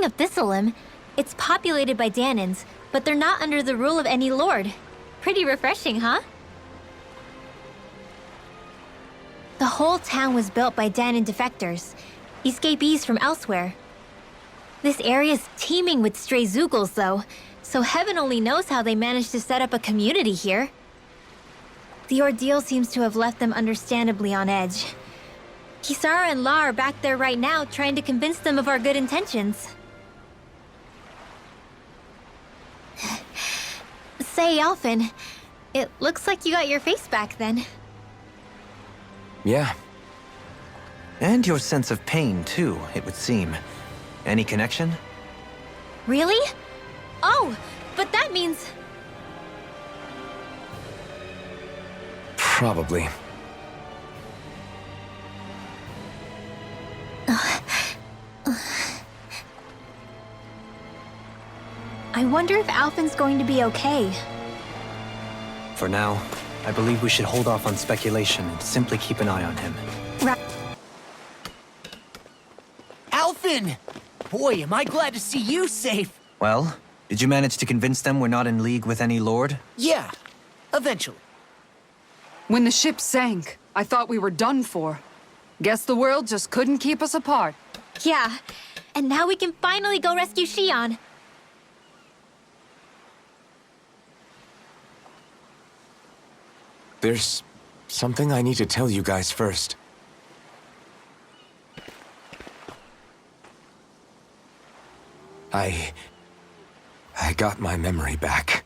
Speaking of Thistleum, it's populated by Danans, but they're not under the rule of any lord. Pretty refreshing, huh? The whole town was built by Danan defectors, escapees from elsewhere. This area's teeming with stray Zeugles, though, so heaven only knows how they managed to set up a community here. The ordeal seems to have left them understandably on edge. Kisara and La are back there right now trying to convince them of our good intentions. Say, Alphen, it looks like you got your face back then. Yeah. And your sense of pain, too, it would seem. Any connection? Really? Oh, but that means... Probably. I wonder if Alphen's going to be okay. For now, I believe we should hold off on speculation and simply keep an eye on him. Alphen! Boy, am I glad to see you safe. Well, did you manage to convince them we're not in league with any lord? Yeah, eventually. When the ship sank, I thought we were done for. Guess the world just couldn't keep us apart. Yeah, and now we can finally go rescue Shionne. There's something I need to tell you guys first. I got my memory back.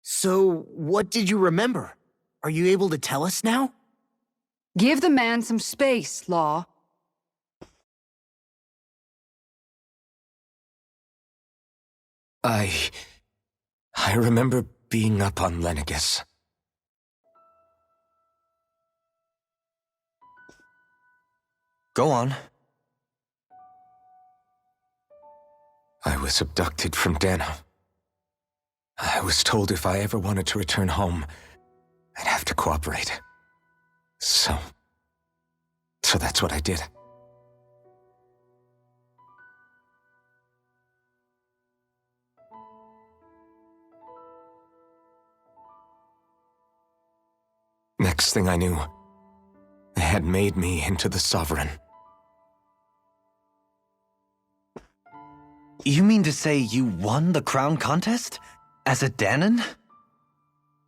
So, what did you remember? Are you able to tell us now? Give the man some space, Law. I remember being up on Lenegus. Go on. I was abducted from Dana. I was told if I ever wanted to return home, I'd have to cooperate. So that's what I did. Next thing I knew, they had made me into the Sovereign. You mean to say you won the crown contest? As a Danan?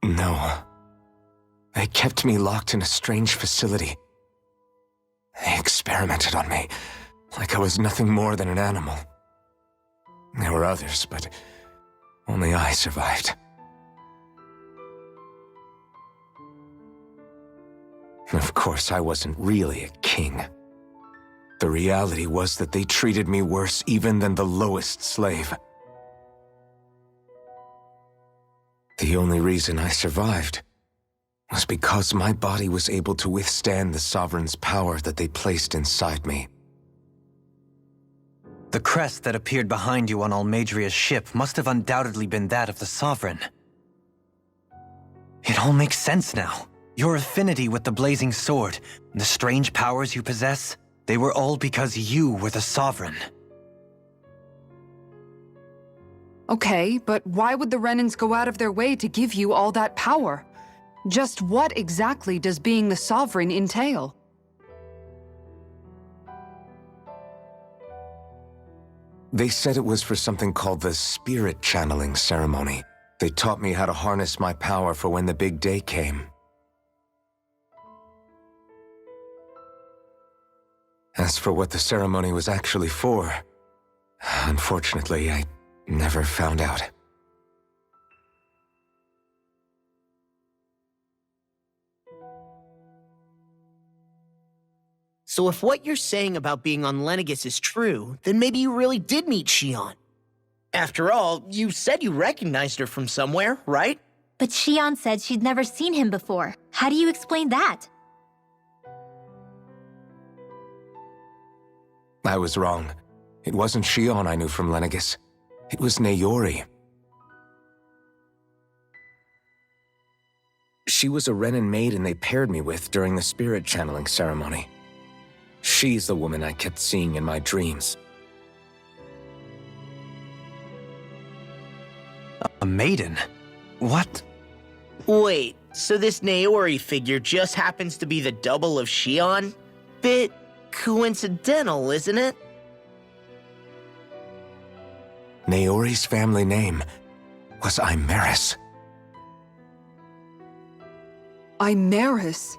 No. They kept me locked in a strange facility. They experimented on me, like I was nothing more than an animal. There were others, but only I survived. Of course, I wasn't really a king. The reality was that they treated me worse even than the lowest slave. The only reason I survived was because my body was able to withstand the Sovereign's power that they placed inside me. The crest that appeared behind you on Almadria's ship must have undoubtedly been that of the Sovereign. It all makes sense now. Your affinity with the Blazing Sword, and the strange powers you possess, they were all because you were the Sovereign. Okay, but why would the Renans go out of their way to give you all that power? Just what exactly does being the Sovereign entail? They said it was for something called the Spirit Channeling Ceremony. They taught me how to harness my power for when the big day came. As for what the ceremony was actually for, unfortunately, I never found out. So if what you're saying about being on Lenegis is true, then maybe you really did meet Shionne. After all, you said you recognized her from somewhere, right? But Shionne said she'd never seen him before. How do you explain that? I was wrong. It wasn't Shionne I knew from Lenegis. It was Naori. She was a Renin maiden they paired me with during the spirit channeling ceremony. She's the woman I kept seeing in my dreams. A maiden? What? Wait, so this Naori figure just happens to be the double of Shionne? Bit coincidental, isn't it? Naori's family name was Imeris. Imeris?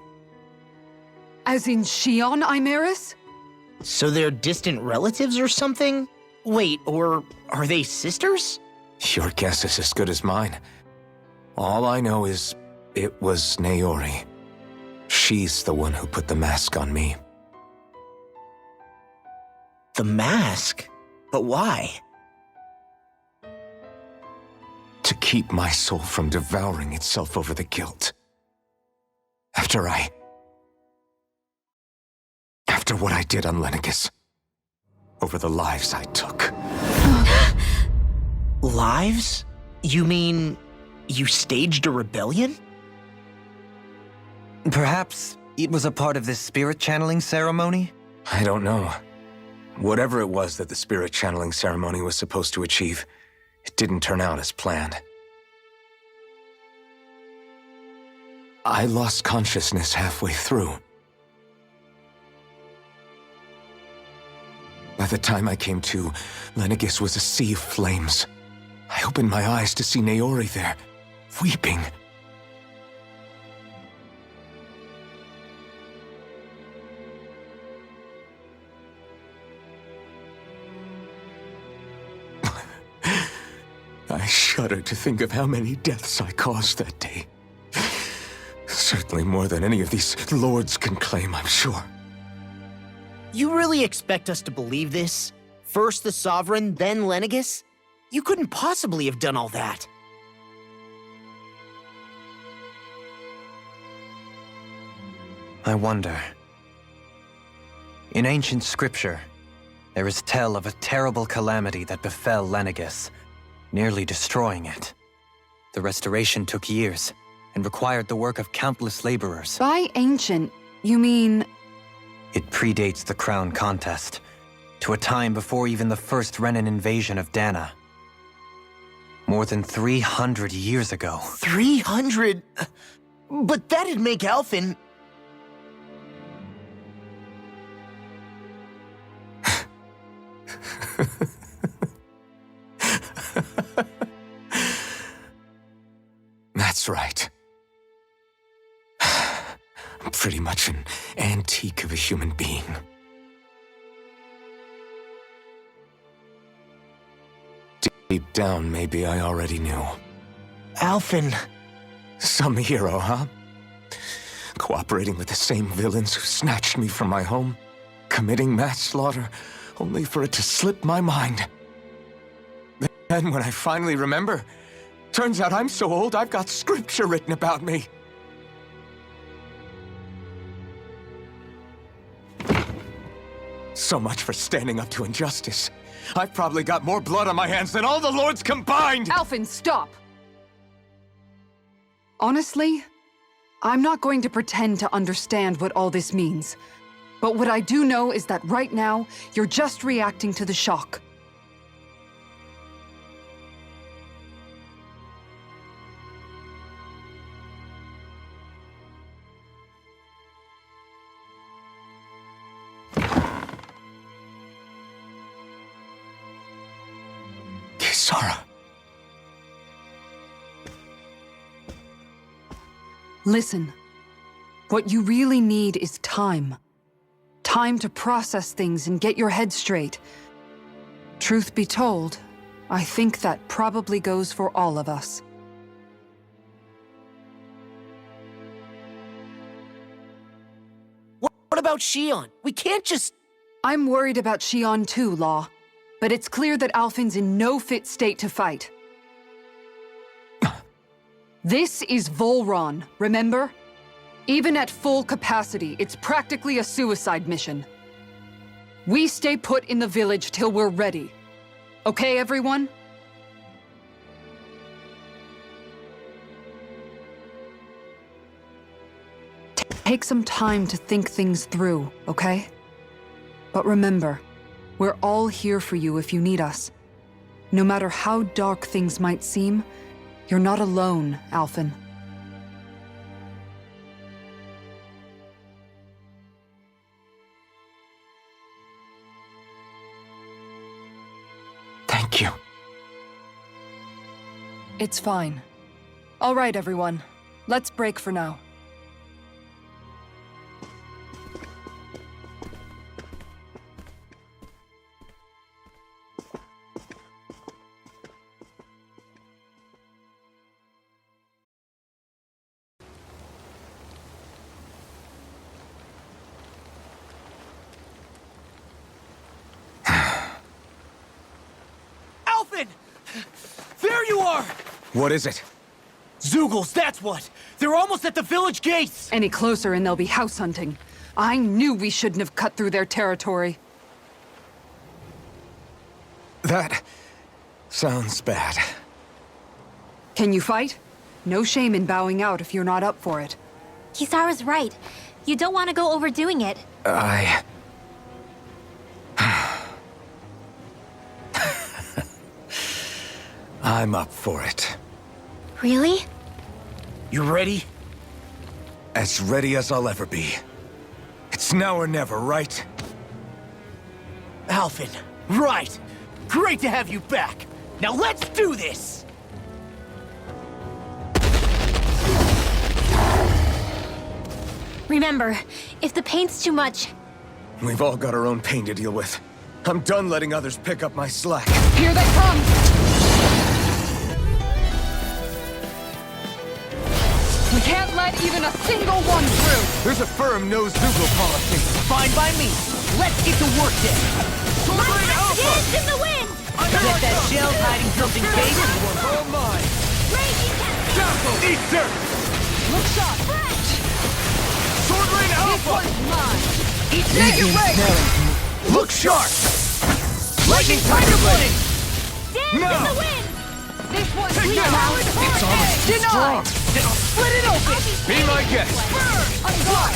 As in Shionne Imeris? So they're distant relatives or something? Wait, or are they sisters? Your guess is as good as mine. All I know is it was Naori. She's the one who put the mask on me. The mask? But why? To keep my soul from devouring itself over the guilt. After what I did on Lenegis. Over the lives I took. Lives? You mean you staged a rebellion? Perhaps it was a part of this spirit channeling ceremony? I don't know. Whatever it was that the spirit channeling ceremony was supposed to achieve, it didn't turn out as planned. I lost consciousness halfway through. By the time I came to, Lenegis was a sea of flames. I opened my eyes to see Naori there, weeping. I shudder to think of how many deaths I caused that day. Certainly more than any of these lords can claim, I'm sure. You really expect us to believe this? First the Sovereign, then Lenegis? You couldn't possibly have done all that. I wonder. In ancient scripture, there is tell of a terrible calamity that befell Lenegis, nearly destroying it. The restoration took years, and required the work of countless laborers. By ancient, you mean... It predates the crown contest, to a time before even the first Renin invasion of Dana. More than 300 years ago. 300? But that'd make Alphen... That's right. I'm pretty much an antique of a human being. Deep down, maybe I already knew. Alphen... Some hero, huh? Cooperating with the same villains who snatched me from my home, committing mass slaughter, only for it to slip my mind. Then when I finally remember, turns out I'm so old I've got scripture written about me. So much for standing up to injustice. I've probably got more blood on my hands than all the lords combined! Alphen, stop! Honestly, I'm not going to pretend to understand what all this means. But what I do know is that right now, you're just reacting to the shock. Kisara. Listen, what you really need is time. Time to process things and get your head straight. Truth be told, I think that probably goes for all of us. What about Shionne? We can't just... I'm worried about Shionne too, Law. But it's clear that Alphen's in no fit state to fight. This is Volron, remember? Even at full capacity, it's practically a suicide mission. We stay put in the village till we're ready. Okay, everyone? Take some time to think things through, okay? But remember, we're all here for you if you need us. No matter how dark things might seem, you're not alone, Alphen. Thank you. It's fine. All right, everyone. Let's break for now. Alphen! There you are! What is it? Zeugles, that's what! They're almost at the village gates! Any closer and they'll be house hunting. I knew we shouldn't have cut through their territory. That sounds bad. Can you fight? No shame in bowing out if you're not up for it. Kisara's right. You don't want to go overdoing it. I'm up for it. Really? You ready? As ready as I'll ever be. It's now or never, right? Alphen, right! Great to have you back! Now let's do this! Remember, if the pain's too much, We've all got our own pain to deal with. I'm done letting others pick up my slack. Here they come! We can't let even a single one through! There's a firm no-Zeugle policy. Fine by me. Let's get to work then. Swordblade Alpha! Kids in the wind! Bet that shell's hiding something big. All mine! Raging Cascade! Shackle! Eat dirt! Look sharp! Fresh! Swordblade This Alpha! one's mine! Make it rain! Look sharp! Lightning Tiger Blade! Dance No! in the wind! This one's Take mine! that! It's almost too strong! Then I'll split it open! Be my guest! Unblock!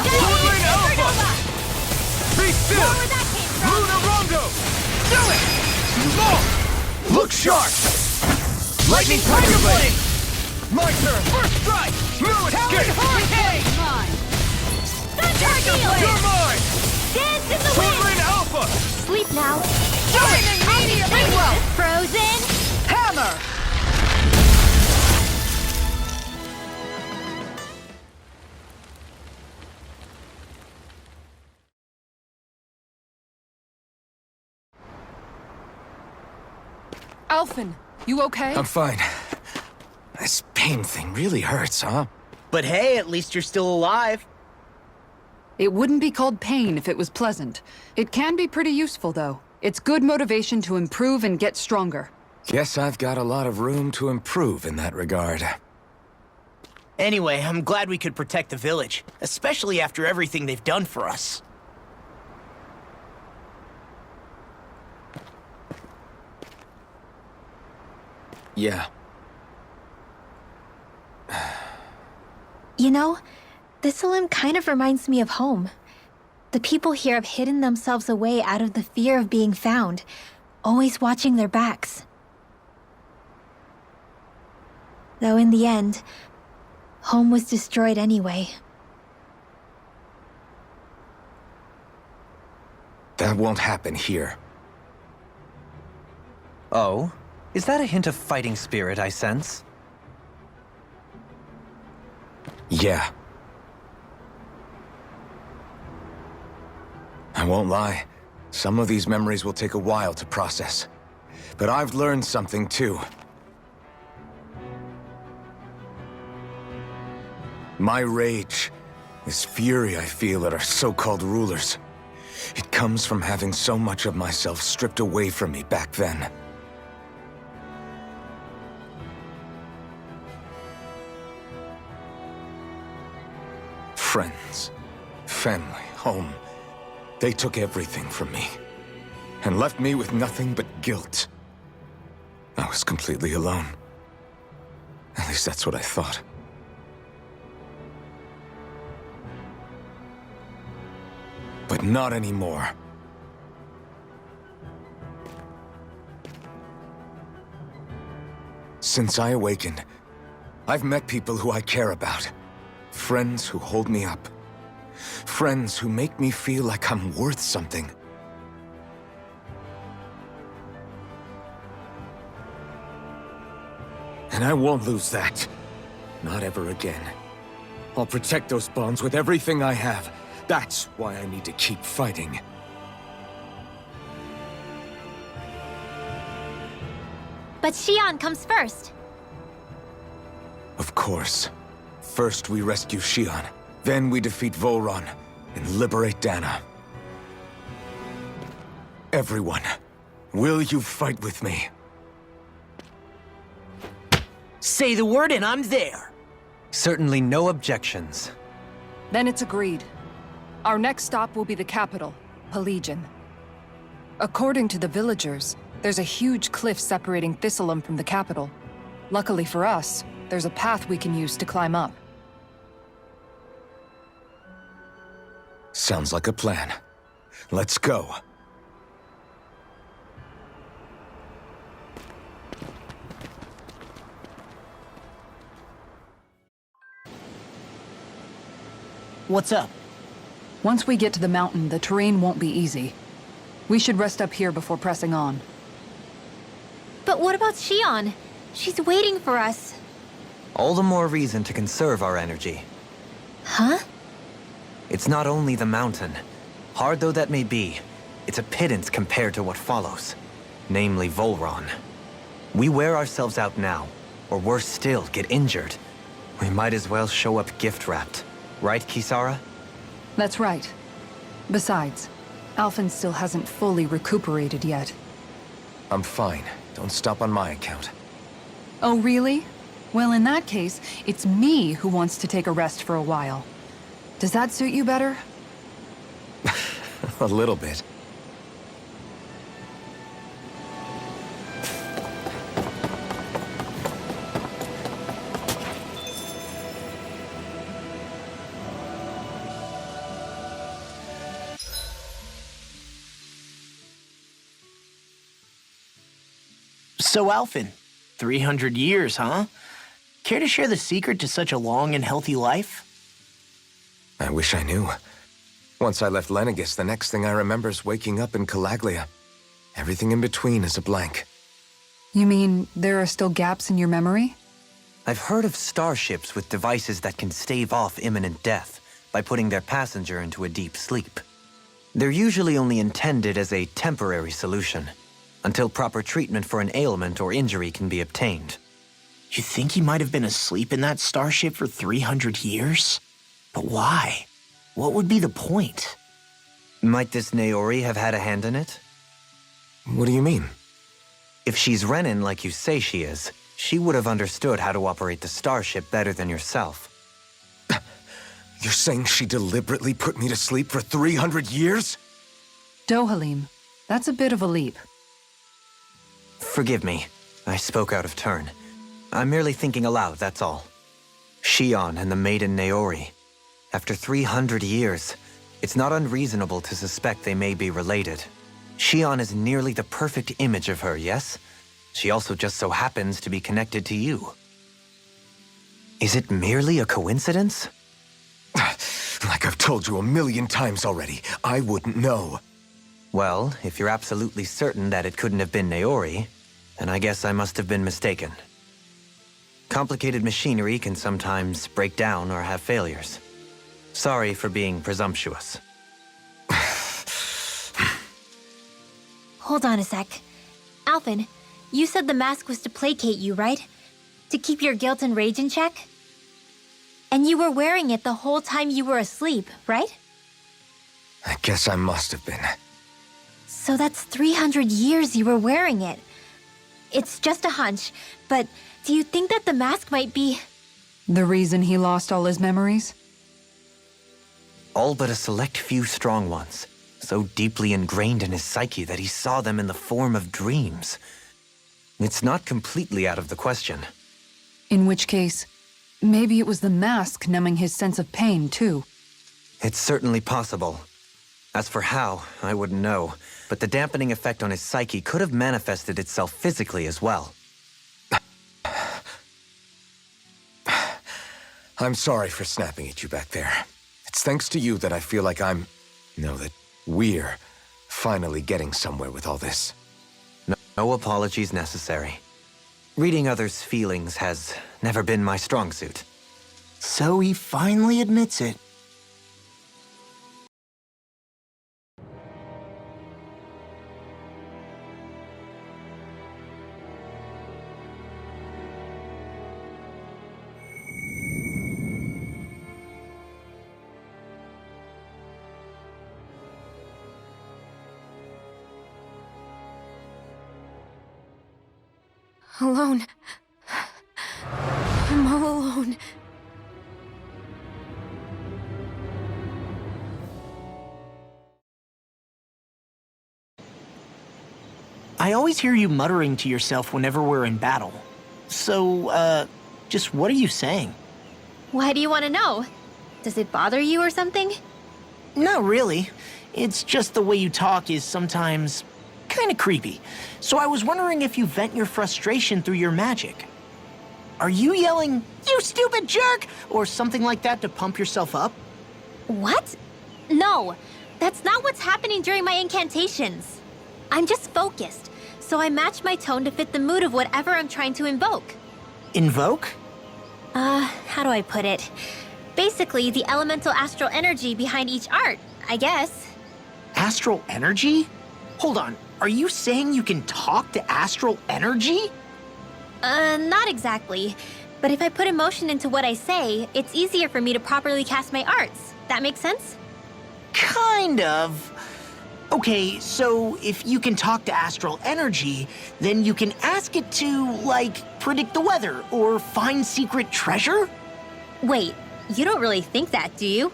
Swordblade Alpha! Be still! Where that came from? Luna Rondo! Do it! Look sharp! Lightning Tiger Blade! My turn! First strike! No escape! Hurricane! Mine! Thunder Shield! You're mine! Dance in the wind! Swordblade Alpha! Sleep now. Shining meteor Meanwhile! Frozen! Hammer! Alphen, you okay? I'm fine. This pain thing really hurts, huh? But hey, at least you're still alive. It wouldn't be called pain if it was pleasant. It can be pretty useful, though. It's good motivation to improve and get stronger. Guess I've got a lot of room to improve in that regard. Anyway, I'm glad we could protect the village, especially after everything they've done for us. Yeah. You know, this Olim kind of reminds me of home. The people here have hidden themselves away out of the fear of being found, always watching their backs. Though in the end, home was destroyed anyway. That won't happen here. Oh? Is that a hint of fighting spirit I sense? Yeah. I won't lie. Some of these memories will take a while to process. But I've learned something too. My rage This fury I feel at our so-called rulers, it comes from having so much of myself stripped away from me back then. Friends, family, home. They took everything from me, and left me with nothing but guilt. I was completely alone. At least that's what I thought. But not anymore. Since I awakened, I've met people who I care about. Friends who hold me up. Friends who make me feel like I'm worth something. And I won't lose that. Not ever again. I'll protect those bonds with everything I have. That's why I need to keep fighting. But Shionne comes first. Of course. First we rescue Shionne, then we defeat Volron and liberate Dana. Everyone, will you fight with me? Say the word and I'm there. Certainly no objections. Then it's agreed. Our next stop will be the capital, Pelegion. According to the villagers, there's a huge cliff separating Thistleum from the capital. Luckily for us, there's a path we can use to climb up. Sounds like a plan. Let's go. What's up? Once we get to the mountain, the terrain won't be easy. We should rest up here before pressing on. But what about Shionne? She's waiting for us. All the more reason to conserve our energy. Huh? It's not only the mountain. Hard though that may be, it's a pittance compared to what follows. Namely Volron. We wear ourselves out now, or worse still, get injured. We might as well show up gift-wrapped. Right, Kisara? That's right. Besides, Alphen still hasn't fully recuperated yet. I'm fine. Don't stop on my account. Oh, really? Well, in that case, it's me who wants to take a rest for a while. Does that suit you better? A little bit. So, Alphen, 300 years, huh? Care to share the secret to such a long and healthy life? I wish I knew. Once I left Lenegis, the next thing I remember is waking up in Calaglia. Everything in between is a blank. You mean there are still gaps in your memory? I've heard of starships with devices that can stave off imminent death by putting their passenger into a deep sleep. They're usually only intended as a temporary solution, until proper treatment for an ailment or injury can be obtained. You think he might have been asleep in that starship for 300 years? But why? What would be the point? Might this Naori have had a hand in it? What do you mean? If she's Renin like you say she is, she would have understood how to operate the starship better than yourself. You're saying she deliberately put me to sleep for 300 years? Dohalim, that's a bit of a leap. Forgive me. I spoke out of turn. I'm merely thinking aloud, that's all. Shionne and the maiden Naori. After 300 years, it's not unreasonable to suspect they may be related. Shionne is nearly the perfect image of her, yes? She also just so happens to be connected to you. Is it merely a coincidence? Like I've told you 1,000,000 times already, I wouldn't know. Well, if you're absolutely certain that it couldn't have been Naori, then I guess I must have been mistaken. Complicated machinery can sometimes break down or have failures. Sorry for being presumptuous. Hold on a sec. Alphen, you said the mask was to placate you, right? To keep your guilt and rage in check? And you were wearing it the whole time you were asleep, right? I guess I must have been. So that's 300 years you were wearing it. It's just a hunch, but do you think that the mask might be... The reason he lost all his memories? All but a select few strong ones, so deeply ingrained in his psyche that he saw them in the form of dreams. It's not completely out of the question. In which case, maybe it was the mask numbing his sense of pain, too. It's certainly possible. As for how, I wouldn't know, but the dampening effect on his psyche could have manifested itself physically as well. I'm sorry for snapping at you back there. It's thanks to you that I feel like that we're finally getting somewhere with all this. No apologies necessary. Reading others' feelings has never been my strong suit. So he finally admits it. Alone. I'm all alone. I always hear you muttering to yourself whenever we're in battle. So, just what are you saying? Why do you want to know? Does it bother you or something? Not really. It's just the way you talk is sometimes kind of creepy. So I was wondering if you vent your frustration through your magic. Are you yelling, "You stupid jerk," or something like that to pump yourself up? What? No, that's not what's happening during my incantations. I'm just focused, so I match my tone to fit the mood of whatever I'm trying to invoke. Invoke? How do I put it? Basically, the elemental astral energy behind each art, I guess. Astral energy? Hold on, are you saying you can talk to astral energy? Not exactly. But if I put emotion into what I say, it's easier for me to properly cast my arts. That makes sense? Kind of. Okay, so if you can talk to astral energy, then you can ask it to, like, predict the weather or find secret treasure? Wait, you don't really think that, do you?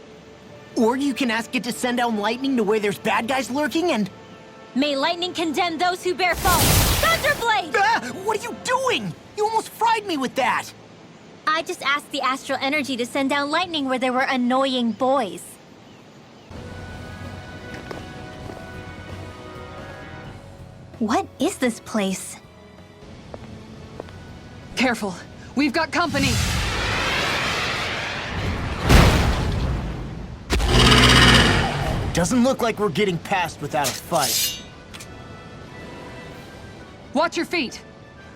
Or you can ask it to send down lightning to where there's bad guys lurking and... May lightning condemn those who bear fault! Thunderblade! Ah, what are you doing? You almost fried me with that! I just asked the astral energy to send down lightning where there were annoying boys. What is this place? Careful, we've got company! Doesn't look like we're getting past without a fight. Watch your feet!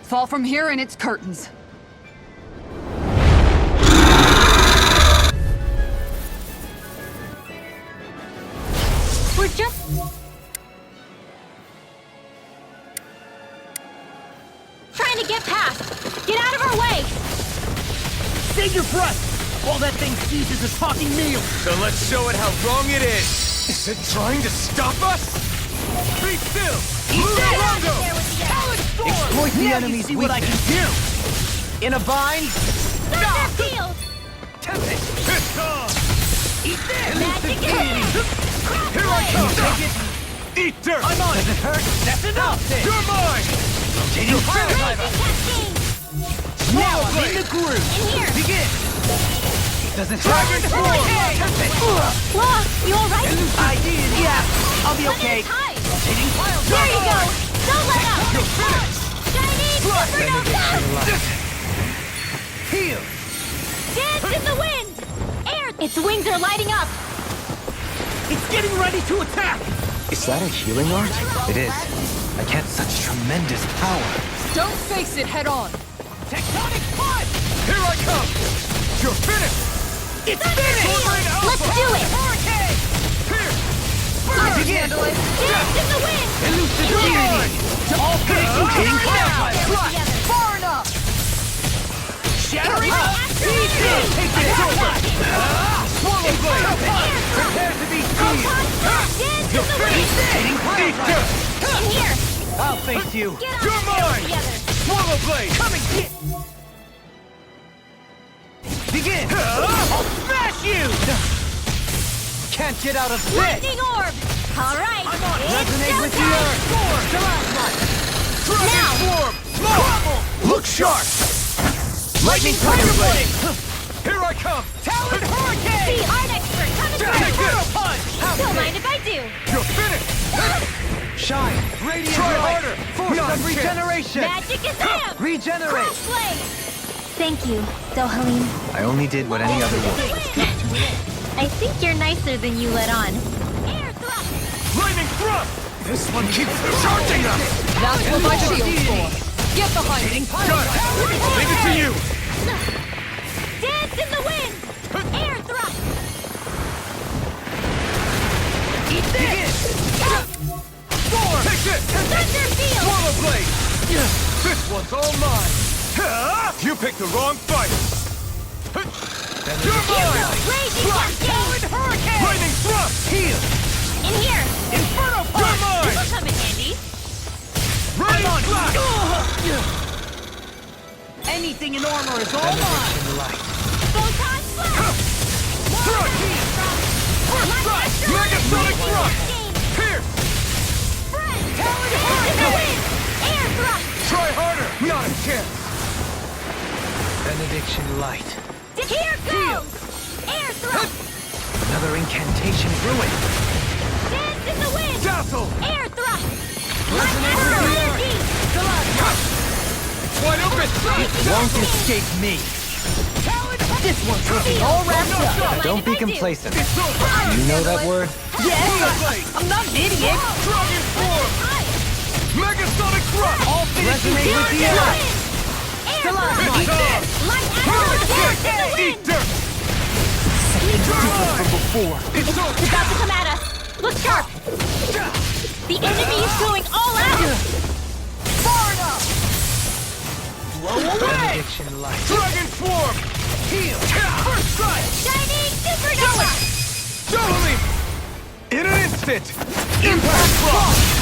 Fall from here and it's curtains. We're just... trying to get past! Get out of our way! Save your breath! All that thing sees is a talking meal! So let's show it how wrong it is! Is it trying to stop us? Be still! Exploit the enemy's weakness. What I can do! In a bind? Thunder field! Tempest! It's on! Eat this! Magic hand! Here I come! Take it! Eat dirt! I'm on it! Does it hurt? That's enough then! You're mine! Rotating fire Raging driver! cascade! Now I'm in the groove! In here! Begin! Does it Dragon hurt? Sword! Tempest! Law, you alright? I did, yeah! I'll be Let okay! it hide! Rotating fire There you go! driver! Don't let up! You're finished! Chinese supernova! Heal! Dance in the wind! Air! Its wings are lighting up! It's getting ready to attack! Is that a healing art? It is. Against such tremendous power. Don't face it head on! Tectonic punch! Here I come! You're finished! It's finished! Let's do it! Hurricane! Here! Begin! Dance in the wind! Elucidate! All finished! Rotating fire driver! Together. Far enough! Shattering! Speed! Swallow blade! Prepare to be seized! You'll finish! In here! I'll face you. Get on You're the field mine! together! Swallow blade! Come and get! Begin! I'll smash you! Can't get out of this! Lightning orb! All right, I'm on it. it's Resonate with the showtime! earth! Dragon Now. form! Look sharp! Lightning tiger blade! Here I come! Talon hurricane! The art expert coming Take through! this! Punch! Don't mind if I do! You're finished! Shine! Radiant Try light! harder! Force Not of a chance. regeneration! Magic is amp! Regenerate! Crossblade! Thank you, Dohalim. I only did what any other would. I think you're nicer than you let on. Air thrust! Lightning thrust! This one keeps charging us! That's what my shield's for. Get behind me. Got it! Leave it to you! Dance in the wind! Air thrust! Eat this! Storm! Take this! Thunder field! Swallow blade! This one's all mine! You picked the wrong fight! You're mine! Raging cascade! Hurricane! Lightning thrust! Heal! In here! Inferno punch! You're mine! This'll come in handy. Rain flash! Anything in armor is all mine! Photon blast! Thrust! First strike! Megasonic thrust! Pierce! Talon hurricane! Air thrust! Try harder! Not a chance! Benediction light. Here goes! Air thrust! Another incantation ruined. Dance in the wind! Dazzle! Air thrust! Resonate with the Energy! Wide open! Won't escape me. This one's looking all wrapped up. Don't be complacent. It's over! You know that word? I'm not an idiot. Dragon form! Megasonic thrust! I'll finish you Resonate here with the again. earth. It's on! Light arrow! Dance in the Eat wind! dirt! From before. It's It's over! about to come at us! Look sharp! The enemy is going all out! Far enough. Blow away. Benediction light. Dragon form! Heal! First strike! Shining supernova! Totally! In an instant! Impact frost!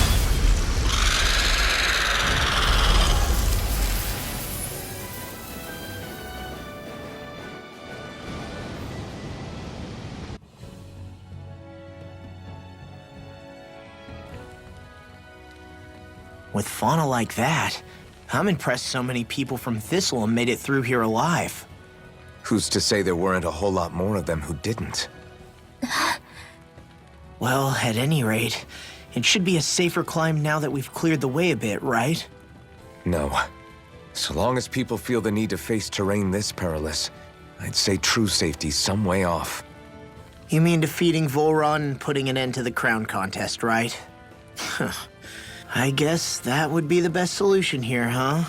With fauna like that, I'm impressed so many people from Thistleum made it through here alive. Who's to say there weren't a whole lot more of them who didn't? Well, at any rate, it should be a safer climb now that we've cleared the way a bit, right? No. So long as people feel the need to face terrain this perilous, I'd say true safety's some way off. You mean defeating Volron and putting an end to the crown contest, right? I guess that would be the best solution here, huh?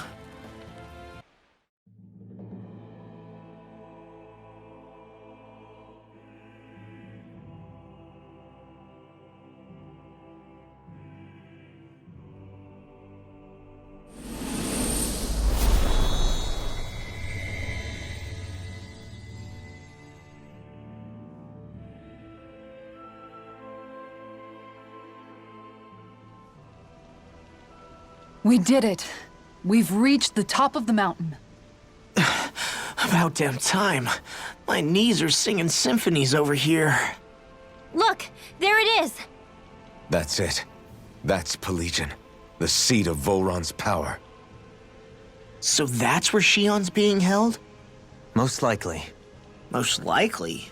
We did it. We've reached the top of the mountain. About damn time. My knees are singing symphonies over here. Look, there it is! That's it. That's Pelegion, the seat of Volron's power. So that's where Shionne's being held? Most likely. Most likely.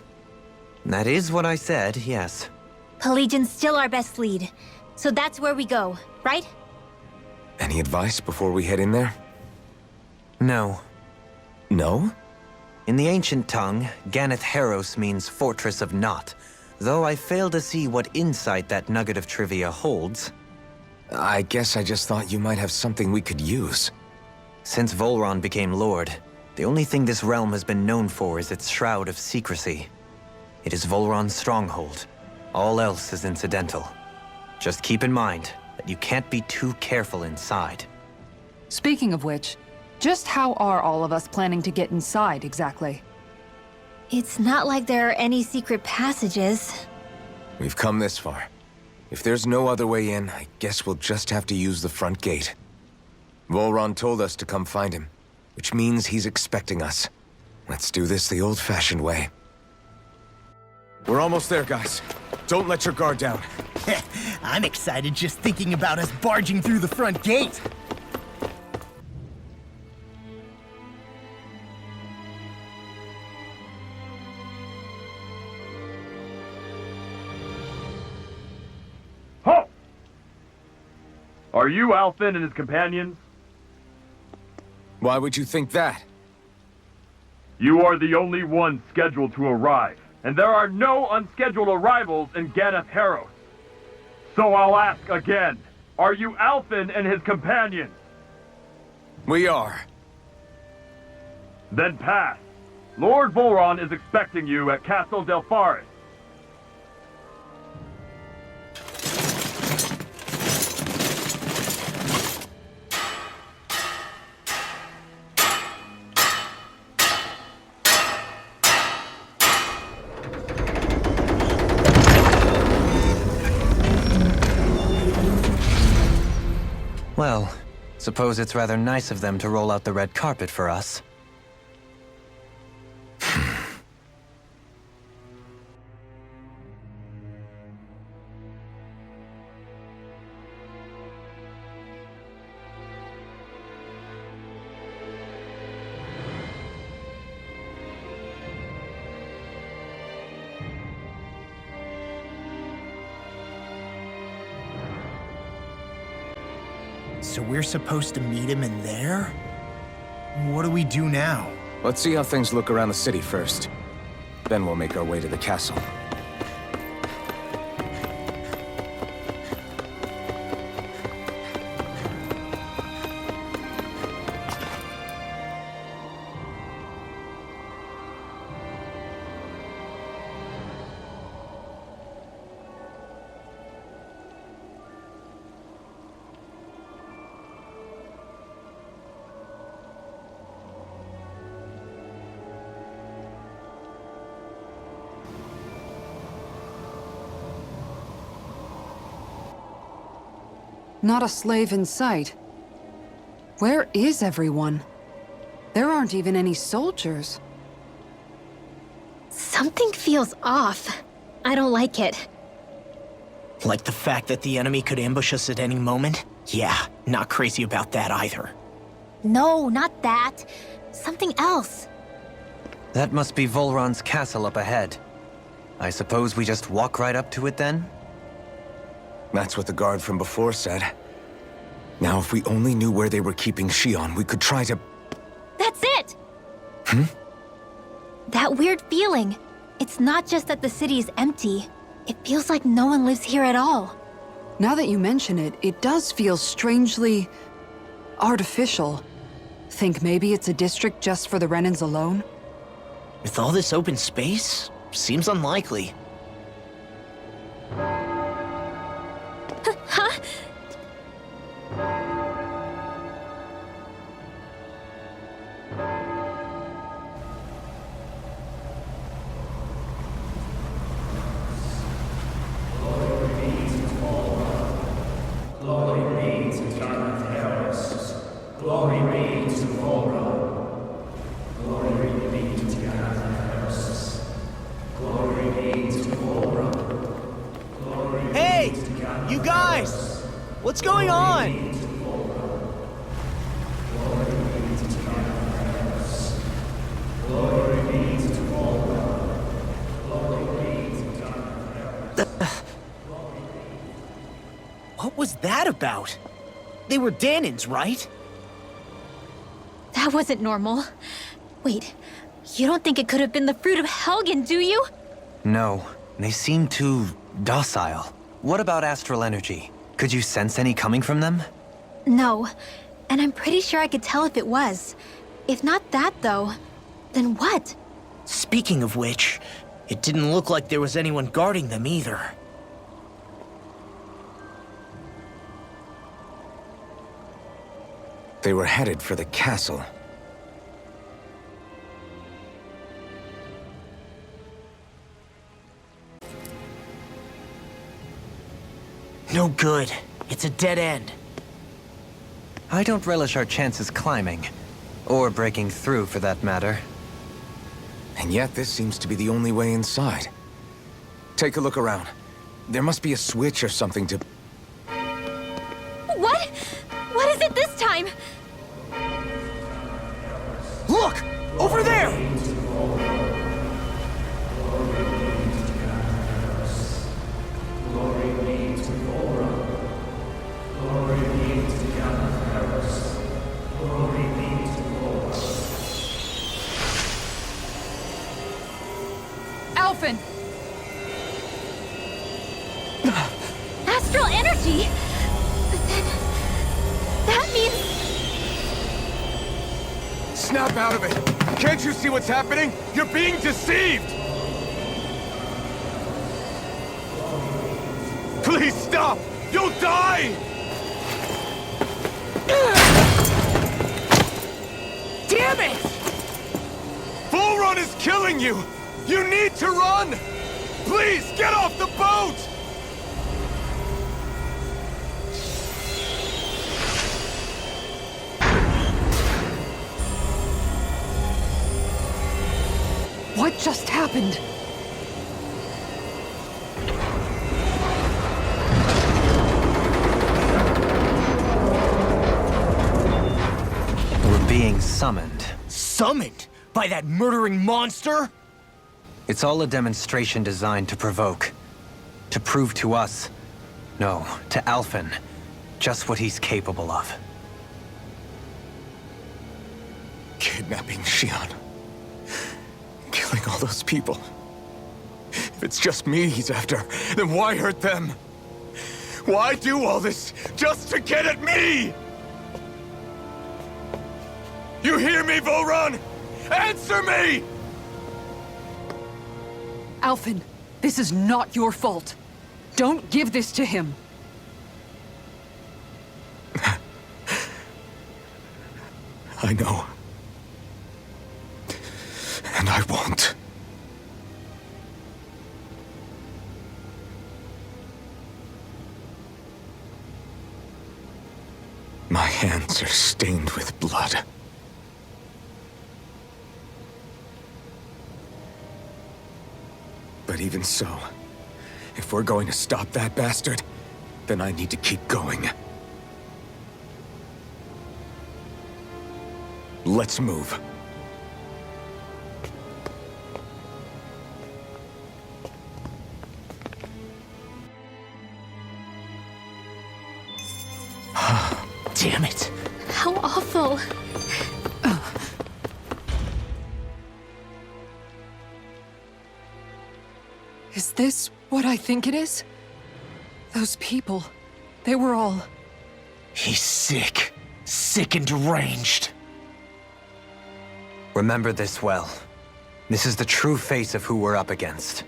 That is what I said, yes. Pelagian's still our best lead, so that's where we go, right? Any advice before we head in there? No. No? In the ancient tongue, Ganeth Heros means Fortress of Naught, though I fail to see what insight that nugget of trivia holds. I guess I just thought you might have something we could use. Since Volron became Lord, the only thing this realm has been known for is its shroud of secrecy. It is Volron's stronghold. All else is incidental. Just keep in mind that you can't be too careful inside. Speaking of which, just how are all of us planning to get inside exactly? It's not like there are any secret passages. We've come this far. If there's no other way in, I guess we'll just have to use the front gate. Volron told us to come find him, which means he's expecting us. Let's do this the old-fashioned way. We're almost there, guys. Don't let your guard down. I'm excited just thinking about us barging through the front gate. Ho! Are you Alphen and his companions? Why would you think that? You are the only one scheduled to arrive, and there are no unscheduled arrivals in Ganeth Haros. So I'll ask again, are you Alphen and his companions? We are. Then pass. Lord Volron is expecting you at Castle Delpharis. Well, suppose it's rather nice of them to roll out the red carpet for us. So we're supposed to meet him in there? What do we do now? Let's see how things look around the city first. Then we'll make our way to the castle. Not a slave in sight. Where is everyone? There aren't even any soldiers. Something feels off. I don't like it. Like the fact that the enemy could ambush us at any moment? Yeah, not crazy about that either. No, not that. Something else. That must be Volron's castle up ahead. I suppose we just walk right up to it then? That's what the guard from before said. Now, if we only knew where they were keeping Shionne, we could try to... That's it! That weird feeling. It's not just that the city is empty. It feels like no one lives here at all. Now that you mention it, it does feel strangely... artificial. Think maybe it's a district just for the Renans alone? With all this open space, seems unlikely. Huh? Hey! You guys! What's going on? What was that about? They were Danins, right? That wasn't normal. Wait, you don't think it could have been the fruit of Helgen, do you? No, they seem too docile. What about astral energy? Could you sense any coming from them? No, and I'm pretty sure I could tell if it was. If not that, though, then what? Speaking of which, it didn't look like there was anyone guarding them either. They were headed for the castle. No good. It's a dead end. I don't relish our chances climbing. Or breaking through, for that matter. And yet this seems to be the only way inside. Take a look around. There must be a switch or something to... What? What is it this time? Look! Over there! Alphen! Astral energy? But then... that means... Snap out of it! Can't you see what's happening? You're being deceived! Please stop! You'll die! Damn it! Bull Run is killing you! You need to run! Please, get off the boat! What just happened? We're being summoned. Summoned? By that murdering monster? It's all a demonstration designed to provoke. To prove to us, no, to Alphen, just what he's capable of. Kidnapping Shionne. Killing all those people. If it's just me he's after, then why hurt them? Why do all this just to get at me? You hear me, Volrun? Answer me! Alphen, this is not your fault. Don't give this to him. I know. And I won't. My hands are stained with blood. But even so, if we're going to stop that bastard, then I need to keep going. Let's move. Damn it. How awful. Is this what I think it is? Those people, they were all... He's sick. Sick and deranged. Remember this well. This is the true face of who we're up against.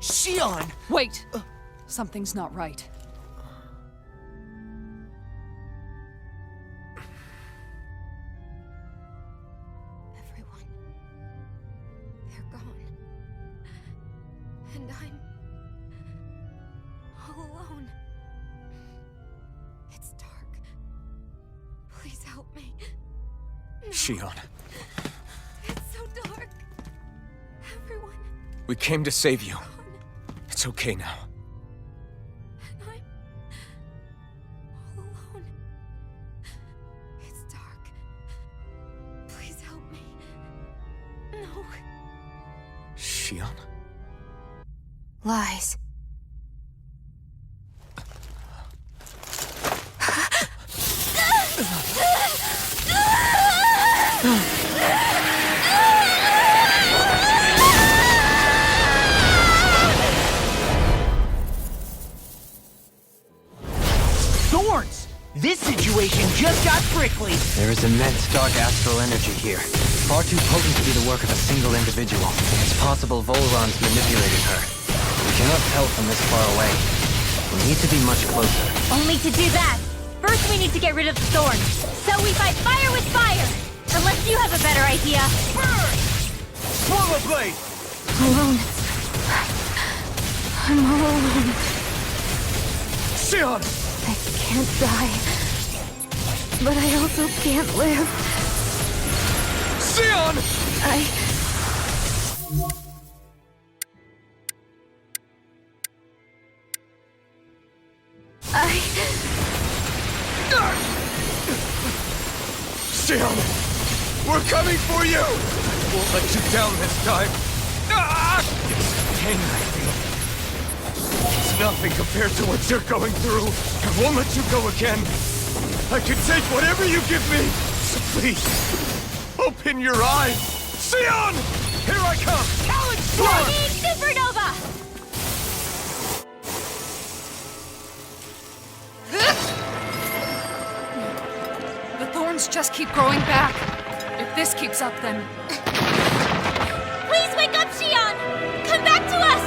Shionne! Wait! Something's not right. Everyone. They're gone. And I'm... all alone. It's dark. Please help me. Shionne, It's so dark. Everyone. we came to save you. It's okay now. And I'm... all alone. It's dark. Please help me. No. Shionne? Lies. got prickly. There is immense dark astral energy here. Far too potent to be the work of a single individual. It's possible Volron's manipulated her. We cannot tell from this far away. We need to be much closer. Only to do that, first we need to get rid of the thorn. So we fight fire with fire! Unless you have a better idea. Burn! Swallow blade! Alone. I'm all alone. Shionne! I can't die. But I also can't live. Shionne! Shionne! We're coming for you! Won't let you down this time. It's the pain I feel. It's nothing compared to what you're going through. I won't let you go again. I can take whatever you give me. So please, open your eyes. Shionne! Here I come! Talon Storm! Lightning Supernova! The thorns just keep growing back. If this keeps up, then... Please wake up, Shionne! Come back to us!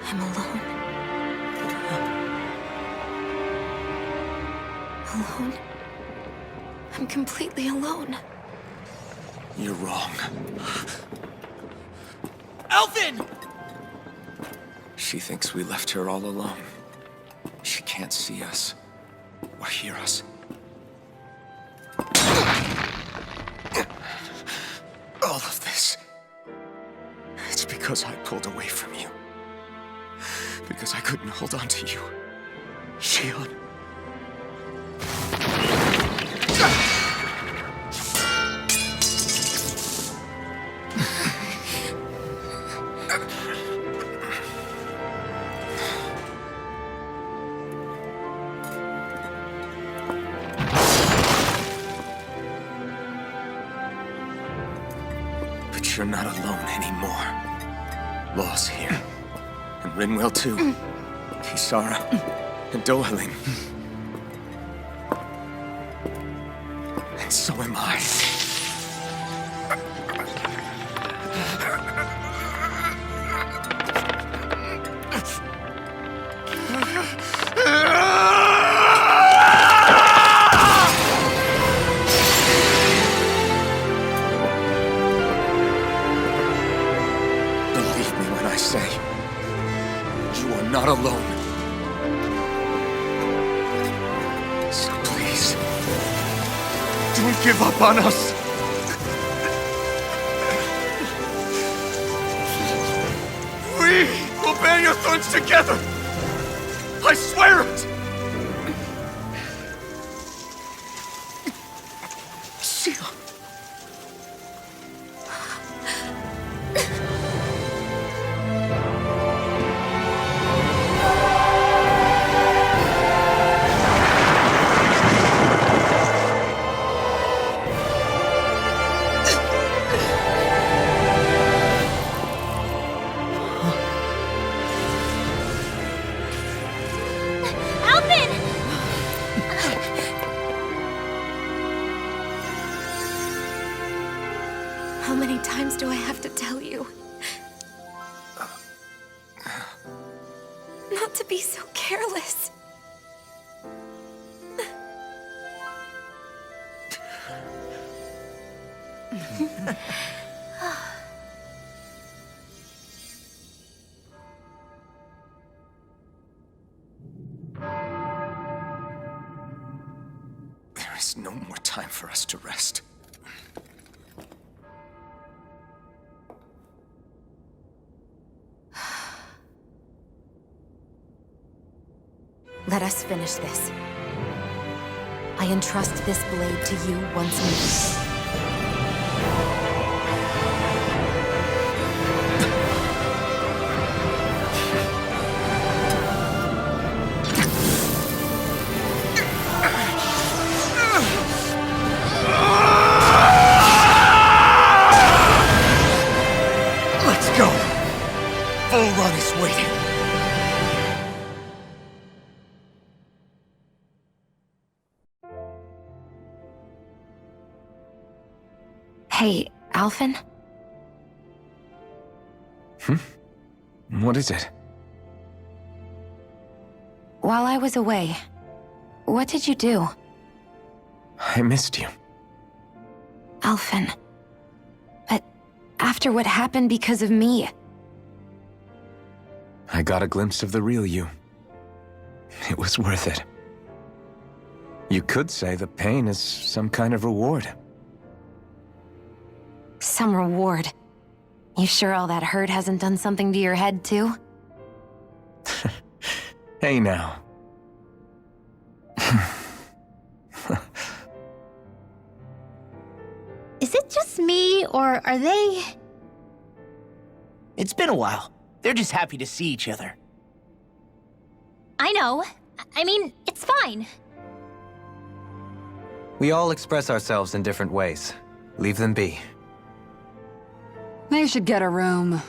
I'm alone. Alone? I'm completely alone. You're wrong. Elfin! She thinks we left her all alone. She can't see us or hear us. All of this, it's because I pulled away from you. Because I couldn't hold on to you. Shionne. But you're not alone anymore. Law's here. And Rinwell too. Kisara. And Dohalim. And so am I. Believe me when I say, you are not alone. So please, don't give up on us. We will bear your thorns together. I swear it. Shionne. Alvin! How many times do I have to tell you? Not to be so careless. There is no more time for us to rest. Let us finish this. I entrust this blade to you once more. Let's go! Volron is waiting. Hey, Alphen? What is it? While I was away, what did you do? I missed you. Alphen. But after what happened because of me, I got a glimpse of the real you. It was worth it. You could say the pain is some kind of reward. some reward. You sure all that hurt hasn't done something to your head, too? Hey now. Is it just me, or are they... It's been a while. They're just happy to see each other. I know. I mean, it's fine. We all express ourselves in different ways. Leave them be. They should get a room.